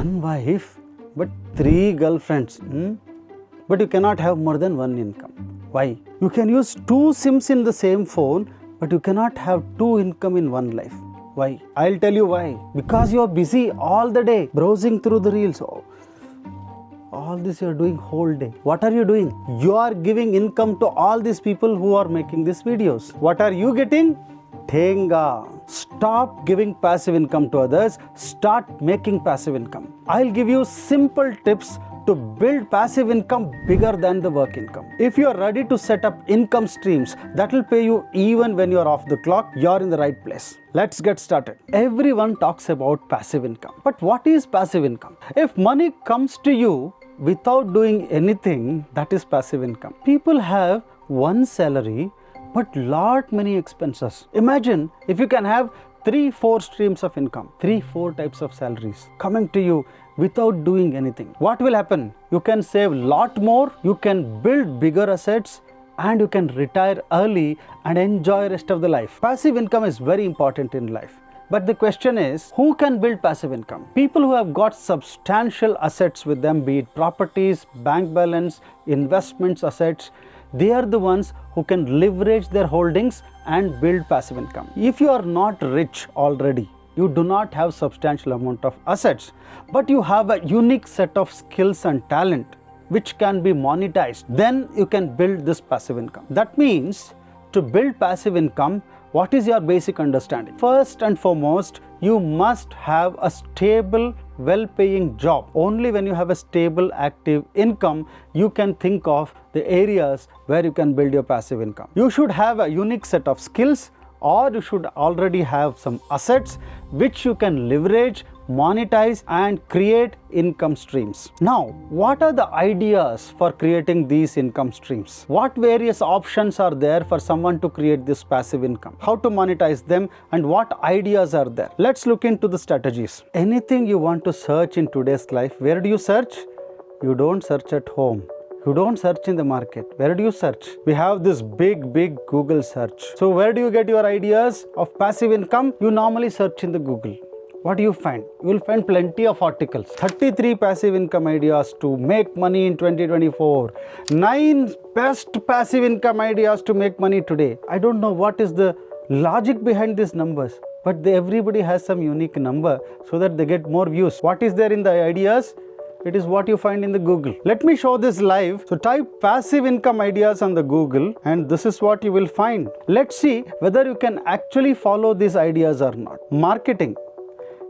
One wife, but 3 girlfriends. But you cannot have more than one income. Why? You can use 2 SIMs in the same phone, but you cannot have 2 income in one life. Why? I'll tell you why. Because you are busy all the day browsing through the reels. All this you are doing whole day. What are you doing? You are giving income to all these people who are making these videos. What are you getting? Thenga. Stop giving passive income to others. Start making passive income. I'll give you simple tips to build passive income bigger than the work income. If you are ready to set up income streams that will pay you even when you are off the clock, you are in the right place. Let's get started. Everyone talks about passive income. But what is passive income? If money comes to you without doing anything, that is passive income. People have one salary but lot many expenses. Imagine if you can have 3-4 streams of income, 3-4 types of salaries coming to you without doing anything. What will happen? You can save lot more, you can build bigger assets, and you can retire early and enjoy rest of the life. Passive income is very important in life. But the question is, who can build passive income? People who have got substantial assets with them, be it properties, bank balance, investments, assets, they are the ones who can leverage their holdings and build passive income. If you are not rich already, you do not have substantial amount of assets, but you have a unique set of skills and talent which can be monetized, then you can build this passive income. That means to build passive income, what is your basic understanding? First and foremost, you must have a stable, well-paying job. Only when you have a stable, active income, you can think of the areas where you can build your passive income. You should have a unique set of skills, or you should already have some assets which you can leverage, monetize, and create income streams. Now, what are the ideas for creating these income streams? What various options are there for someone to create this passive income? How to monetize them, and what ideas are there? Let's look into the strategies. Anything you want to search in today's life, where do you search? You don't search at home. You don't search in the market. Where do you search? We have this big Google search. So where do you get your ideas of passive income? You normally search in the Google. What do you find? You will find plenty of articles. 33 passive income ideas to make money in 2024. 9 best passive income ideas to make money today. I don't know what is the logic behind these numbers, but everybody has some unique number so that they get more views. What is there in the ideas? It is what you find in the Google. Let me show this live. So type passive income ideas on the Google and this is what you will find. Let's see whether you can actually follow these ideas or not. Marketing.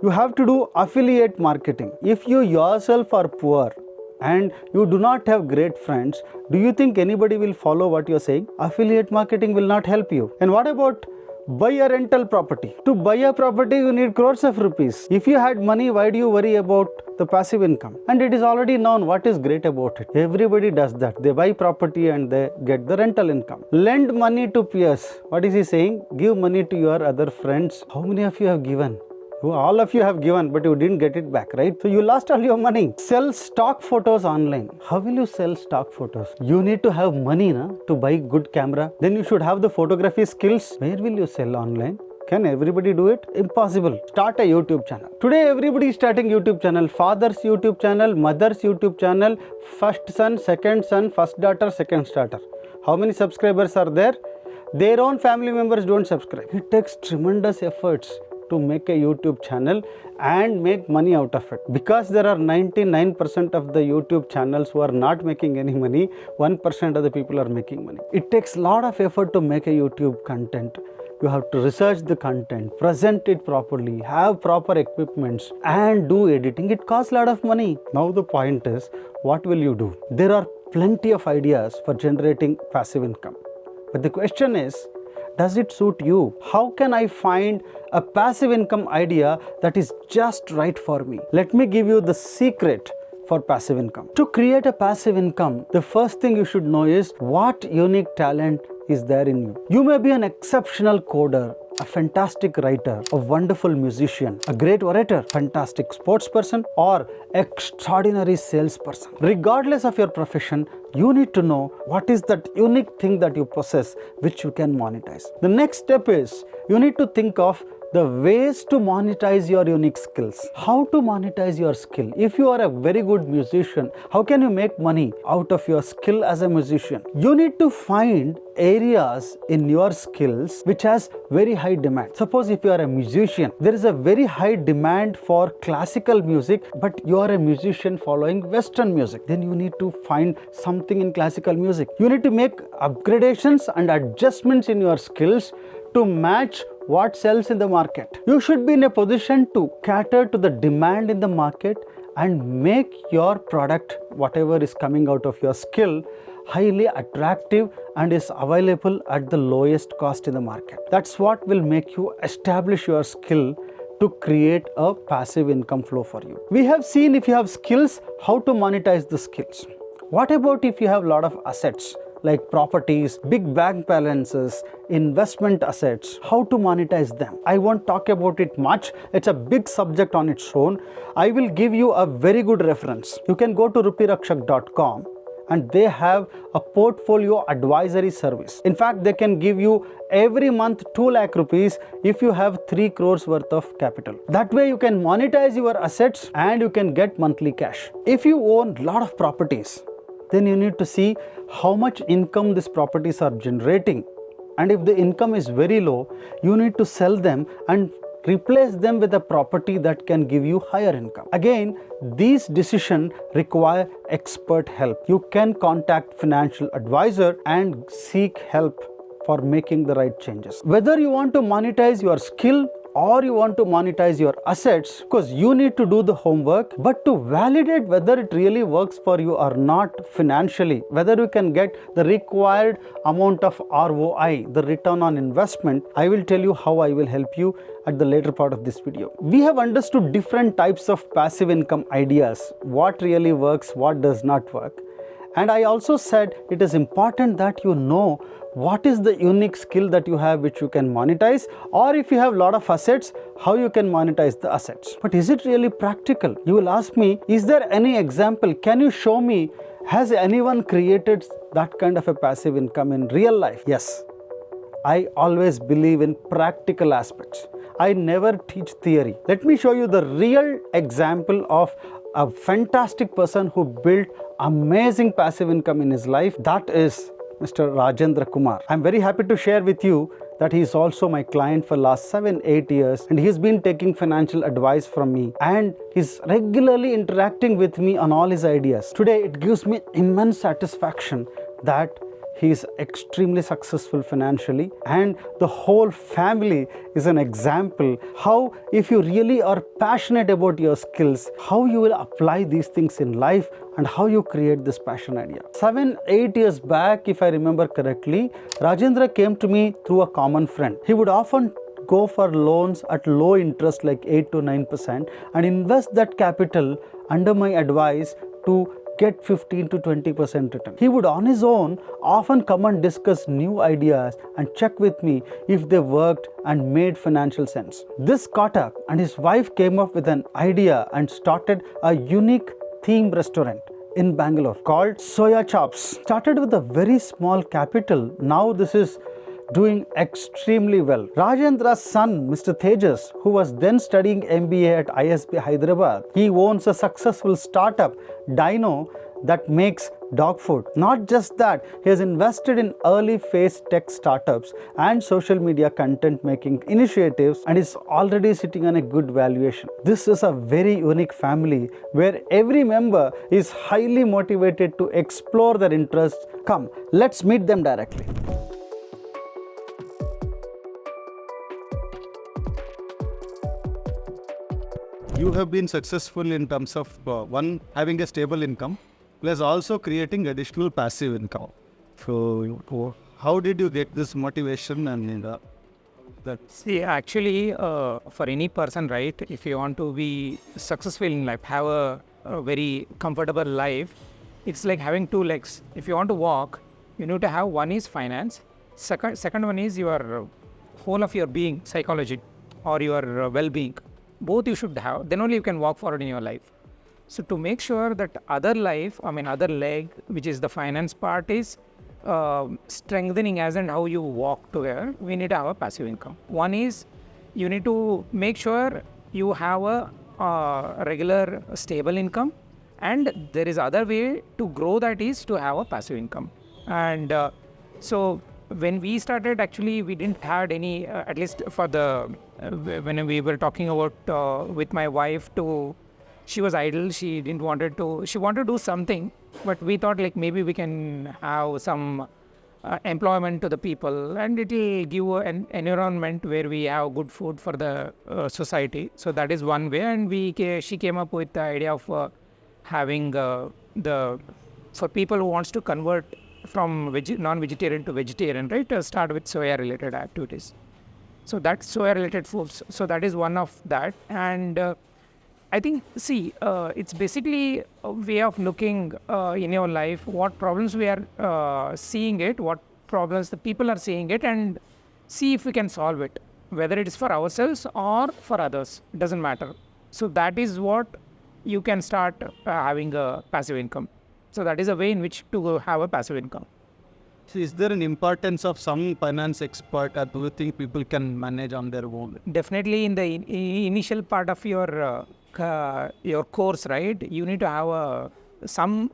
You have to do affiliate marketing. If you yourself are poor and you do not have great friends, do you think anybody will follow what you are saying? Affiliate marketing will not help you. And what about buy a rental property? To buy a property, you need crores of rupees. If you had money, why do you worry about the passive income? And it is already known what is great about it. Everybody does that. They buy property and they get the rental income. Lend money to peers. What is he saying? Give money to your other friends. How many of you have given? All of you have given, but you didn't get it back, right? So you lost all your money. Sell stock photos online. How will you sell stock photos? You need to have money to buy good camera. Then you should have the photography skills. Where will you sell online? Can everybody do it? Impossible. Start a YouTube channel. Today everybody is starting YouTube channel. Father's YouTube channel, mother's YouTube channel, first son, second son, first daughter, second daughter. How many subscribers are there? Their own family members don't subscribe. It takes tremendous efforts to make a YouTube channel and make money out of it. Because there are 99% of the YouTube channels who are not making any money, 1% of the people are making money. It takes a lot of effort to make a YouTube content. You have to research the content, present it properly, have proper equipments, and do editing. It costs a lot of money. Now the point is, what will you do? There are plenty of ideas for generating passive income. But the question is, does it suit you? How can I find a passive income idea that is just right for me? Let me give you the secret for passive income. To create a passive income, the first thing you should know is what unique talent is there in you. You may be an exceptional coder, a fantastic writer, a wonderful musician, a great orator, fantastic sports person, or extraordinary salesperson. Regardless of your profession, you need to know what is that unique thing that you possess which you can monetize. The next step is you need to think of the ways to monetize your unique skills. How to monetize your skill? If you are a very good musician, how can you make money out of your skill as a musician? You need to find areas in your skills which has very high demand. Suppose if you are a musician, there is a very high demand for classical music, but you are a musician following Western music. Then you need to find something in classical music. You need to make upgradations and adjustments in your skills to match what sells in the market. You should be in a position to cater to the demand in the market and make your product, whatever is coming out of your skill, highly attractive and is available at the lowest cost in the market. That's what will make you establish your skill to create a passive income flow for you. We have seen if you have skills, how to monetize the skills. What about if you have a lot of assets like properties, big bank balances, investment assets, how to monetize them? I won't talk about it much. It's a big subject on its own. I will give you a very good reference. You can go to rupirakshak.com and they have a portfolio advisory service. In fact, they can give you every month 2 lakh rupees if you have 3 crores worth of capital. That way you can monetize your assets and you can get monthly cash. If you own a lot of properties, then you need to see how much income these properties are generating. And if the income is very low, you need to sell them and replace them with a property that can give you higher income. Again, these decisions require expert help. You can contact financial advisor and seek help for making the right changes. Whether you want to monetize your skill or you want to monetize your assets, because you need to do the homework, but to validate whether it really works for you or not financially, whether you can get the required amount of ROI, the return on investment, I will tell you how I will help you at the later part of this video. We have understood different types of passive income ideas, what really works, what does not work. And I also said it is important that you know what is the unique skill that you have which you can monetize, or if you have a lot of assets, how you can monetize the assets. But is it really practical? You will ask me, is there any example? Can you show me, has anyone created that kind of a passive income in real life? Yes. I always believe in practical aspects. I never teach theory. Let me show you the real example of a fantastic person who built amazing passive income in his life. That is Mr. Rajendra Kumar. I'm very happy to share with you that he is also my client for last 7-8 years, and he's been taking financial advice from me and he's regularly interacting with me on all his ideas. Today it gives me immense satisfaction that he is extremely successful financially, and the whole family is an example how if you really are passionate about your skills, how you will apply these things in life and how you create this passion idea. 7-8 years back, if I remember correctly, Rajendra came to me through a common friend. He would often go for loans at low interest like 8 to 9% and invest that capital under my advice to get 15 to 20% return. He would on his own often come and discuss new ideas and check with me if they worked and made financial sense. This caught up and his wife came up with an idea and started a unique theme restaurant in Bangalore called Soya Chops. Started with a very small capital. Now this is doing extremely well. Rajendra's son, Mr. Tejas, who was then studying MBA at ISB Hyderabad, he owns a successful startup, Dino, that makes dog food. Not just that, he has invested in early phase tech startups and social media content making initiatives and is already sitting on a good valuation. This is a very unique family where every member is highly motivated to explore their interests. Come, let's meet them directly. You have been successful in terms of one, having a stable income, plus also creating additional passive income. So how did you get this motivation and that? See, actually, for any person, right, if you want to be successful in life, have a very comfortable life, it's like having 2 legs. If you want to walk, you need to have one is finance, second one is your whole of your being, psychology or your well-being. Both you should have, then only you can walk forward in your life. So to make sure that other leg, which is the finance part, is strengthening as and how you walk together, we need to have a passive income. One is you need to make sure you have a regular stable income, and there is other way to grow, that is to have a passive income. And so when we started, actually we didn't had any at least for the when we were talking about with my wife, to she was idle, she didn't wanted to, she wanted to do something, but we thought like maybe we can have some employment to the people, and it will give an environment where we have good food for the society. So that is one way. And she came up with the idea of having the for people who wants to convert from non-vegetarian to vegetarian, right, start with soya related activities. So that's soya related foods. So that is one of that. And I think, see, it's basically a way of looking in your life what problems we are seeing it, what problems the people are seeing it, and see if we can solve it, whether it is for ourselves or for others, it doesn't matter. So that is what you can start having a passive income. So that is a way in which to have a passive income. So is there an importance of some finance expert, or do you think people can manage on their own? Definitely in the initial part of your course, right, you need to have some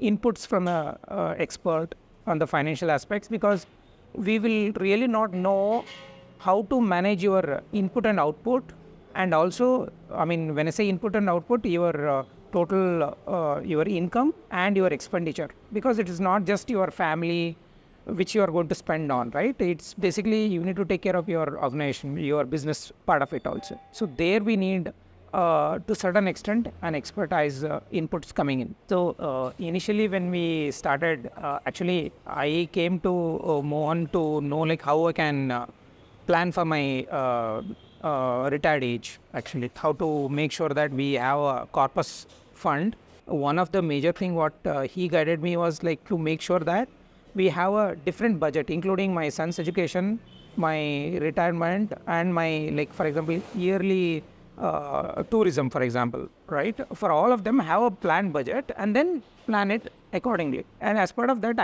inputs from a expert on the financial aspects, because we will really not know how to manage your input and output. And also, I mean, when I say input and output, your total your income and your expenditure, because it is not just your family which you are going to spend on, right? It's basically you need to take care of your organization, your business part of it also. So there we need to certain extent an expertise inputs coming in. So initially when we started, actually I came to Mohan to know like how I can plan for my retired age, actually how to make sure that we have a corpus fund. One of the major thing what he guided me was like to make sure that we have a different budget, including my son's education, my retirement, and my, like for example, yearly tourism, for example, right? For all of them, have a planned budget and then plan it accordingly. And as part of that,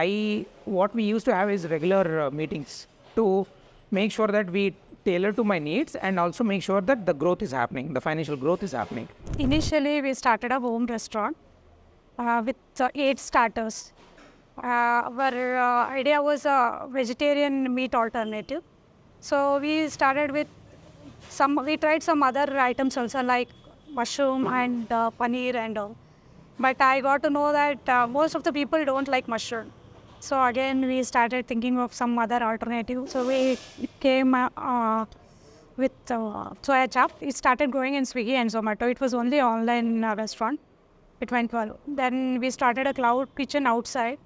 what we used to have is regular meetings to make sure that we tailor to my needs, and also make sure that the growth is happening, the financial growth is happening. Initially, we started a home restaurant with 8 starters. Our idea was a vegetarian meat alternative. So we started with we tried some other items also, like mushroom and paneer and all. But I got to know that most of the people don't like mushroom. So again, we started thinking of some other alternative. So we came with soya chap. It started growing in Swiggy and Zomato. It was only online restaurant. It went well. Then we started a cloud kitchen outside.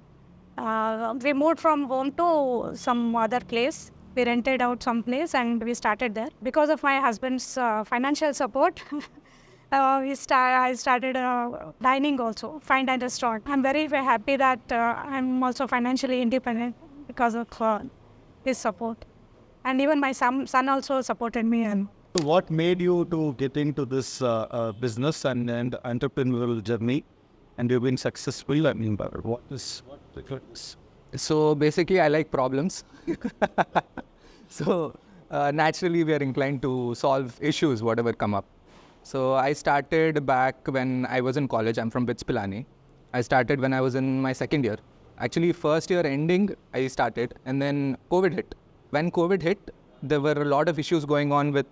We moved from home to some other place. We rented out some place and we started there. Because of my husband's financial support, I started dining also, fine dine restaurant. I'm very, very happy that I'm also financially independent because of his support. And even my son also supported me. And What made you to get into this business and entrepreneurial journey, and you've been successful? I mean, what the goodness? So basically, I like problems. So naturally, we are inclined to solve issues, whatever come up. So I started back when I was in college. I'm from BITS Pilani. I started when I was in my second year. Actually, first year ending, I started, and then COVID hit. When COVID hit, there were a lot of issues going on with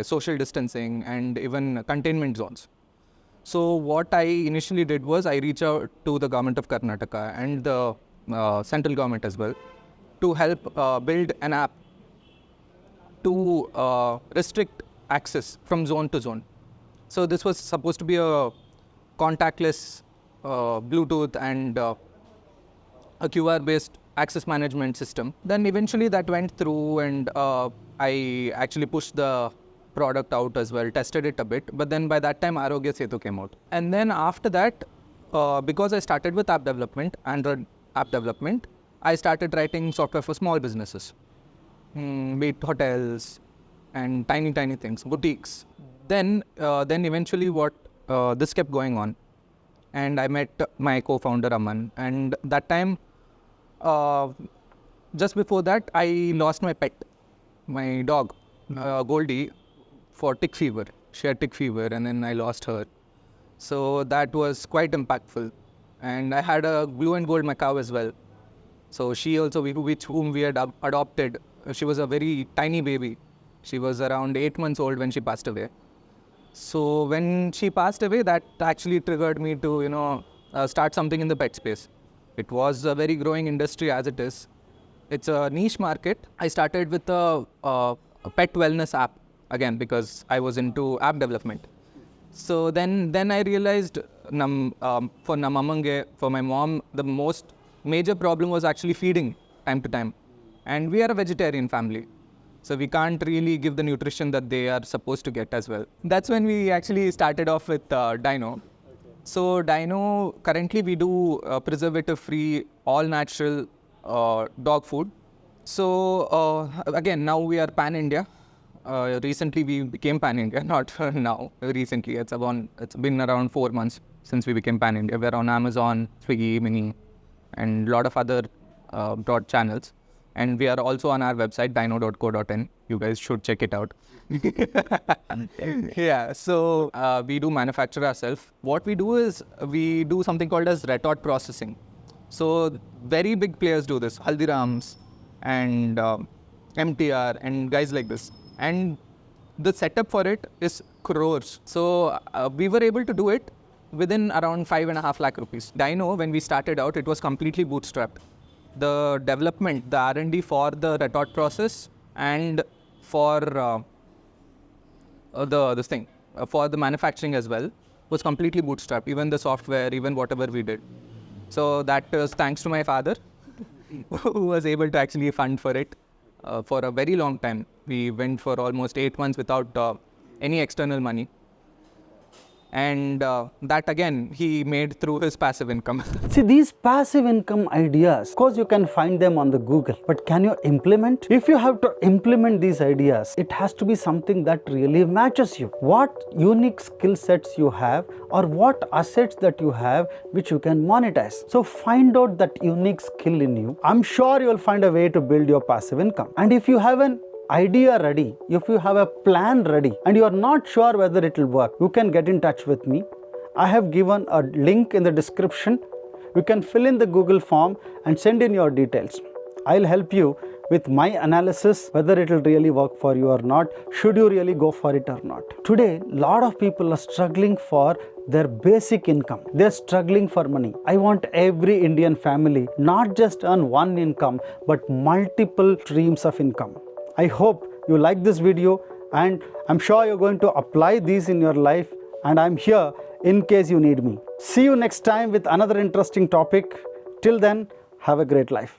social distancing and even containment zones. So what I initially did was I reached out to the government of Karnataka and the central government as well to help build an app to restrict access from zone to zone. So this was supposed to be a contactless Bluetooth and a QR based access management system. Then eventually that went through, and I actually pushed the product out as well, tested it a bit, but then by that time Arogya Setu came out. And then after that, because I started with app development, Android app development, I started writing software for small businesses, be it hotels and tiny things, boutiques. Then eventually this kept going on, and I met my co-founder Aman, and that time, just before that, I lost my pet. my dog, Goldie, for tick fever. She had tick fever, and then I lost her. So that was quite impactful. And I had a blue and gold macaw as well. So she also, with whom we had adopted, she was a very tiny baby. She was around 8 months old when she passed away. So when she passed away, that actually triggered me to, start something in the pet space. It was a very growing industry as it is. It's a niche market. I started with a pet wellness app, again, because I was into app development. So then I realized for Namamange, for my mom, the most major problem was actually feeding time to time. And we are a vegetarian family. So we can't really give the nutrition that they are supposed to get as well. That's when we actually started off with Dino. So Dino, currently we do preservative-free, all-natural dog food. So again, now we are pan-India. Recently we became pan-India, not now, recently. It's been around 4 months since we became pan-India. We're on Amazon, Swiggy, Mini, and a lot of other broad channels. And we are also on our website, dino.co.in. You guys should check it out. Yeah, so we do manufacture ourselves. What we do is we do something called as retort processing. So very big players do this, Haldirams and MTR and guys like this. And the setup for it is crores. So we were able to do it within around 5.5 lakh rupees. Dino, when we started out, it was completely bootstrapped. The development, the R&D for the retort process and for for the manufacturing as well was completely bootstrapped. Even the software, even whatever we did. So that was thanks to my father, who was able to actually fund for it for a very long time. We went for almost 8 months without any external money. And that again, he made through his passive income. See, these passive income ideas, of course you can find them on the Google, but can you implement? If you have to implement these ideas, it has to be something that really matches you. What unique skill sets you have, or what assets that you have which you can monetize. So find out that unique skill in you. I'm sure you will find a way to build your passive income. And if you have an idea ready, if you have a plan ready and you are not sure whether it will work, you can get in touch with me. I have given a link in the description. You can fill in the Google form and send in your details. I'll help you with my analysis whether it will really work for you or not, should you really go for it or not. Today, a lot of people are struggling for their basic income. They're struggling for money. I want every Indian family not just earn one income, but multiple streams of income. I hope you like this video, and I'm sure you're going to apply these in your life, and I'm here in case you need me. See you next time with another interesting topic. Till then, have a great life.